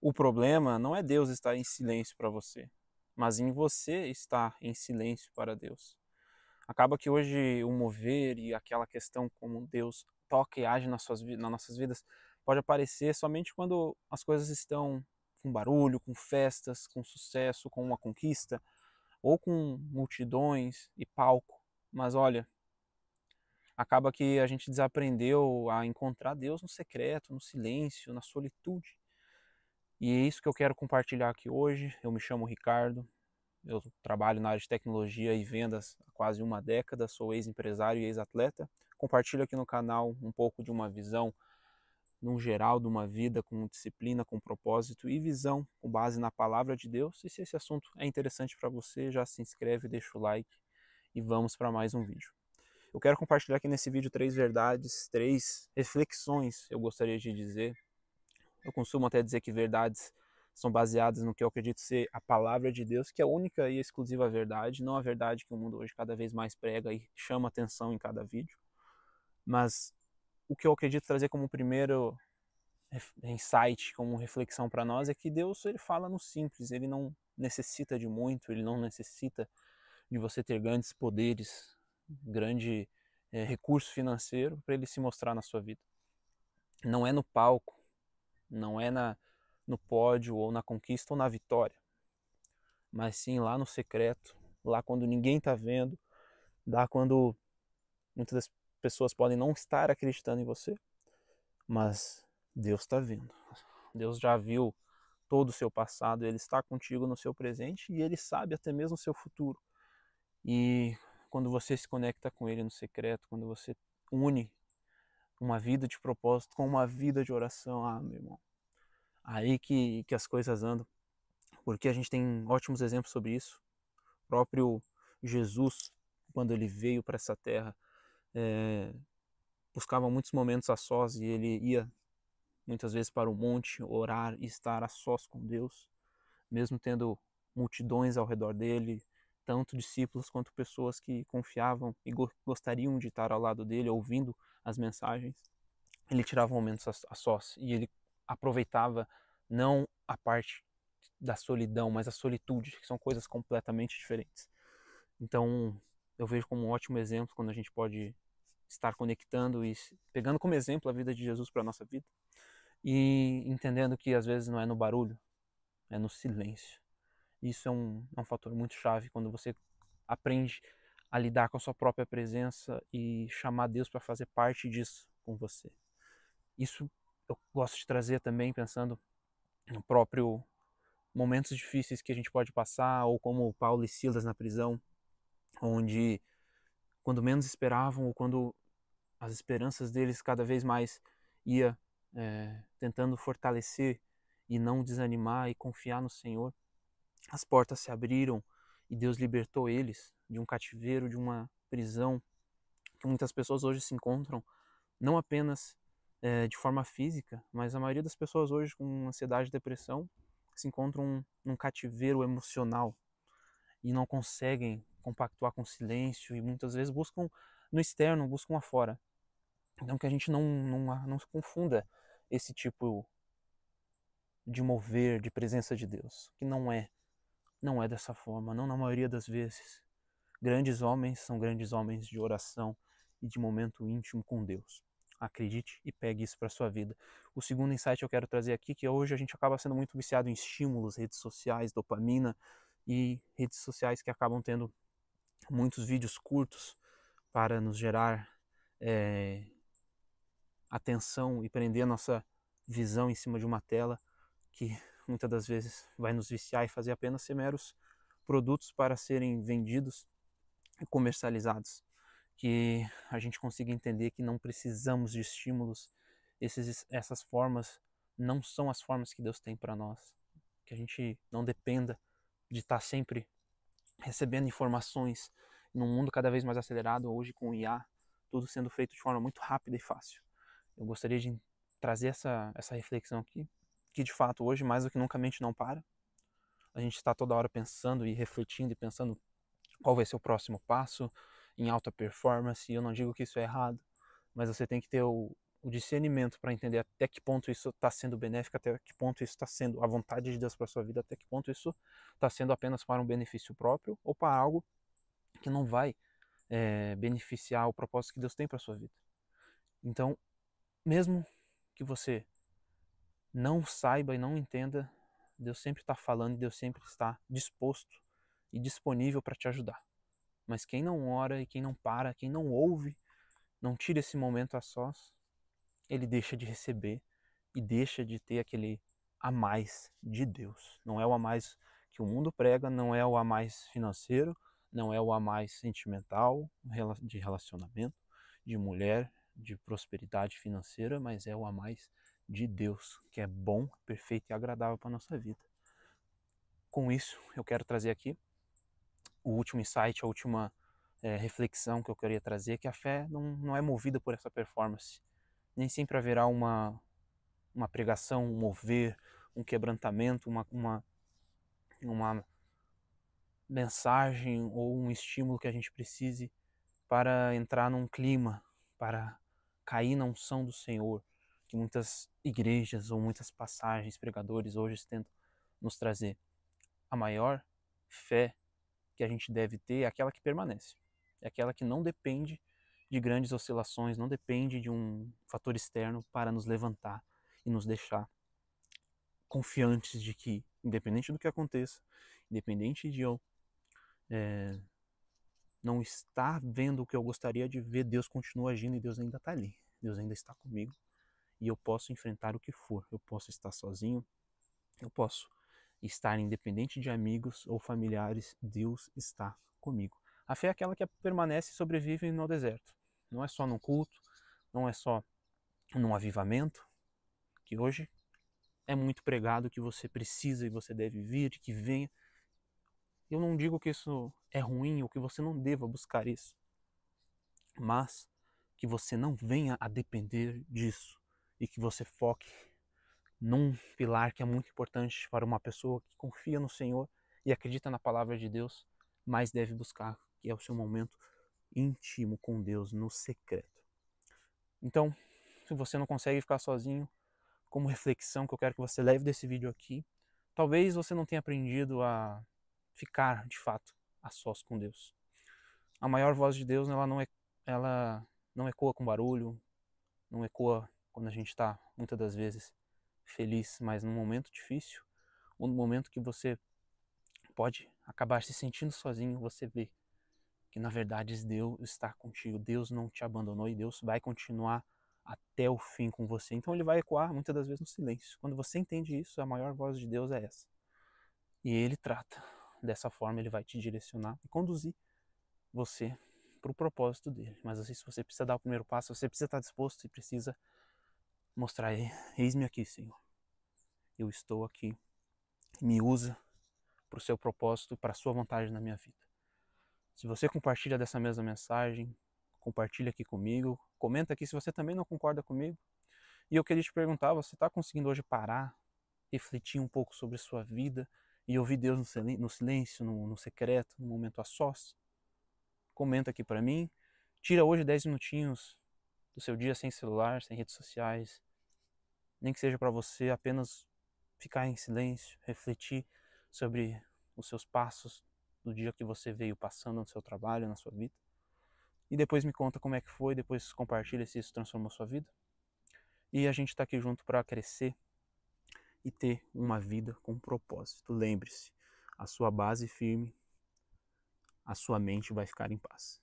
O problema não é Deus estar em silêncio para você, mas em você estar em silêncio para Deus. Acaba que hoje o mover e aquela questão como Deus toca e age nas nossas vidas pode aparecer somente quando as coisas estão com barulho, com festas, com sucesso, com uma conquista, ou com multidões e palco. Mas olha, acaba que a gente desaprendeu a encontrar Deus no secreto, no silêncio, na solitude. E é isso que eu quero compartilhar aqui hoje. Eu me chamo Ricardo, eu trabalho na área de tecnologia e vendas há quase uma década, sou ex-empresário e ex-atleta. Compartilho aqui no canal um pouco de uma visão, num geral, de uma vida com disciplina, com propósito e visão com base na palavra de Deus. E se esse assunto é interessante para você, já se inscreve, deixa o like e vamos para mais um vídeo. Eu quero compartilhar aqui nesse vídeo 3 verdades, 3 reflexões, eu gostaria de dizer. Eu costumo até dizer que verdades são baseadas no que eu acredito ser a palavra de Deus, que é a única e exclusiva verdade, não a verdade que o mundo hoje cada vez mais prega e chama atenção em cada vídeo. Mas o que eu acredito trazer como primeiro insight, como reflexão para nós, é que Deus, ele fala no simples, ele não necessita de muito, ele não necessita de você ter grandes poderes, grande recurso financeiro para ele se mostrar na sua vida. Não é no palco, não é no pódio ou na conquista ou na vitória, mas sim lá no secreto, lá quando ninguém está vendo, lá quando muitas das pessoas podem não estar acreditando em você, mas Deus está vendo. Deus já viu todo o seu passado, Ele está contigo no seu presente e Ele sabe até mesmo o seu futuro. E quando você se conecta com Ele no secreto, quando você une uma vida de propósito com uma vida de oração, meu irmão, aí que as coisas andam, porque a gente tem ótimos exemplos sobre isso. O próprio Jesus, quando ele veio para essa terra, buscava muitos momentos a sós e ele ia muitas vezes para o monte orar e estar a sós com Deus, mesmo tendo multidões ao redor dele, tanto discípulos quanto pessoas que confiavam e gostariam de estar ao lado dele, ouvindo as mensagens. Ele tirava momentos a sós e ele aproveitava não a parte da solidão, mas a solitude, que são coisas completamente diferentes. Então, eu vejo como um ótimo exemplo quando a gente pode estar conectando e pegando como exemplo a vida de Jesus para a nossa vida e entendendo que às vezes não é no barulho, é no silêncio. Isso é um fator muito chave quando você aprende a lidar com a sua própria presença e chamar Deus para fazer parte disso com você. Isso eu gosto de trazer também pensando no próprio momentos difíceis que a gente pode passar, ou como Paulo e Silas na prisão, onde quando menos esperavam ou quando as esperanças deles cada vez mais ia tentando fortalecer e não desanimar e confiar no Senhor, as portas se abriram e Deus libertou eles de um cativeiro, de uma prisão que muitas pessoas hoje se encontram, não apenas de forma física, mas a maioria das pessoas hoje com ansiedade e depressão se encontram num cativeiro emocional e não conseguem compactuar com o silêncio e muitas vezes buscam no externo, buscam afora. Então que a gente não se confunda esse tipo de mover, de presença de Deus, que não é dessa forma, não na maioria das vezes. Grandes homens são grandes homens de oração e de momento íntimo com Deus. Acredite e pegue isso para sua vida. O segundo insight que eu quero trazer aqui, que hoje a gente acaba sendo muito viciado em estímulos, redes sociais, dopamina e redes sociais que acabam tendo muitos vídeos curtos para nos gerar atenção e prender a nossa visão em cima de uma tela, que muitas das vezes vai nos viciar e fazer apenas ser meros produtos para serem vendidos e comercializados. Que a gente consiga entender que não precisamos de estímulos, essas formas não são as formas que Deus tem para nós. Que a gente não dependa de estar sempre recebendo informações num mundo cada vez mais acelerado, hoje com o IA, tudo sendo feito de forma muito rápida e fácil. Eu gostaria de trazer essa reflexão aqui, que de fato hoje mais do que nunca a mente não para. A gente está toda hora pensando e refletindo e pensando qual vai ser o próximo passo em alta performance. E eu não digo que isso é errado, mas você tem que ter o discernimento para entender até que ponto isso está sendo benéfico, até que ponto isso está sendo a vontade de Deus para sua vida, até que ponto isso está sendo apenas para um benefício próprio ou para algo que não vai beneficiar o propósito que Deus tem para sua vida. Então, mesmo que você não saiba e não entenda, Deus sempre está falando e Deus sempre está disposto e disponível para te ajudar. Mas quem não ora e quem não para, quem não ouve, não tira esse momento a sós, ele deixa de receber e deixa de ter aquele a mais de Deus. Não é o a mais que o mundo prega, não é o a mais financeiro, não é o a mais sentimental, de relacionamento, de mulher, de prosperidade financeira, mas é o a mais de Deus, que é bom, perfeito e agradável para a nossa vida. Com isso, eu quero trazer aqui o último insight, a última reflexão que eu queria trazer, que a fé não é movida por essa performance. Nem sempre haverá uma pregação, um mover, um quebrantamento, uma mensagem ou um estímulo que a gente precise para entrar num clima, para cair na unção do Senhor, que muitas igrejas ou muitas passagens, pregadores hoje tentam nos trazer. A maior fé que a gente deve ter é aquela que permanece, é aquela que não depende de grandes oscilações, não depende de um fator externo para nos levantar e nos deixar confiantes de que, independente do que aconteça, independente de eu não estar vendo o que eu gostaria de ver, Deus continua agindo e Deus ainda está ali. Deus ainda está comigo e eu posso enfrentar o que for. Eu posso estar sozinho, eu posso estar independente de amigos ou familiares, Deus está comigo. A fé é aquela que permanece e sobrevive no deserto. Não é só no culto, não é só num avivamento, que hoje é muito pregado que você precisa e você deve vir, que venha. Eu não digo que isso é ruim ou que você não deva buscar isso, mas que você não venha a depender disso e que você foque num pilar que é muito importante para uma pessoa que confia no Senhor e acredita na palavra de Deus, mas deve buscar, que é o seu momento íntimo com Deus, no secreto. Então, se você não consegue ficar sozinho, como reflexão que eu quero que você leve desse vídeo aqui, talvez você não tenha aprendido a ficar, de fato, a sós com Deus. A maior voz de Deus, ela não ecoa com barulho, não ecoa quando a gente está, muitas das vezes, feliz, mas num momento difícil, ou num momento que você pode acabar se sentindo sozinho, você vê que na verdade Deus está contigo, Deus não te abandonou e Deus vai continuar até o fim com você. Então ele vai ecoar muitas das vezes no silêncio. Quando você entende isso, a maior voz de Deus é essa. E ele trata dessa forma, ele vai te direcionar e conduzir você para o propósito dele. Mas assim, se você precisa dar o primeiro passo, você precisa estar disposto e precisa mostrar ele. Eis-me aqui, Senhor. Eu estou aqui. Me usa para o seu propósito e para a sua vontade na minha vida. Se você compartilha dessa mesma mensagem, compartilha aqui comigo, comenta aqui se você também não concorda comigo. E eu queria te perguntar, você está conseguindo hoje parar, refletir um pouco sobre a sua vida e ouvir Deus no silêncio, no secreto, no momento a sós? Comenta aqui para mim. Tira hoje 10 minutinhos do seu dia sem celular, sem redes sociais. Nem que seja para você apenas ficar em silêncio, refletir sobre os seus passos do dia que você veio passando no seu trabalho, na sua vida. E depois me conta como é que foi, depois compartilha se isso transformou a sua vida. E a gente está aqui junto para crescer e ter uma vida com propósito. Lembre-se, a sua base firme, a sua mente vai ficar em paz.